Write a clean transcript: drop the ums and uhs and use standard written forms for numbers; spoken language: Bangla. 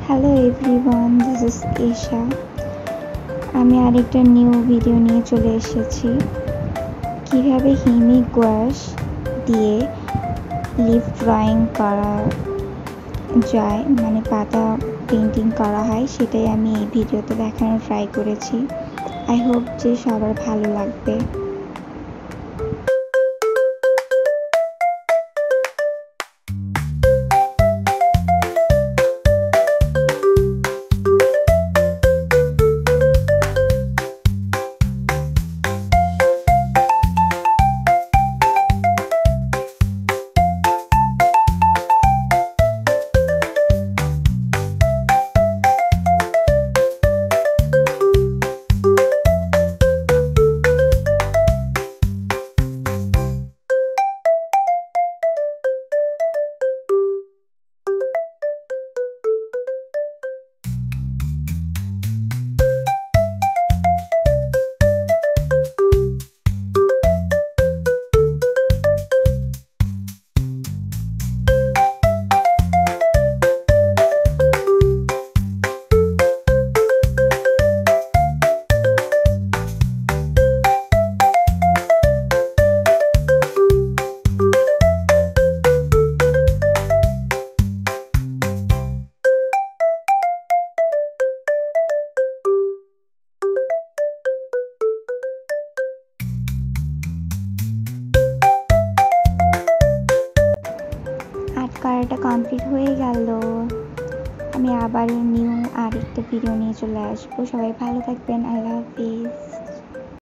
হ্যালো এভরিওয়ান, দিস ইজ এশা। আমি আরেকটা নিউ ভিডিও নিয়ে চলে এসেছি। কিভাবে হিমি গুয়াশ দিয়ে লিভ ড্রয়িং করা যায়, মানে পাতা পেন্টিং করা হয়, সেটাই আমি এই ভিডিওতে দেখানোর ট্রাই করেছি। আই হোপ যে সবার ভালো লাগবে। আর্ট করাটা কমপ্লিট হয়ে গেল। আমি আবার নিউ আরেকটা ভিডিও নিয়ে চলে আসবো। সবাই ভালো থাকবেন। আল্লাহ হাফিজ।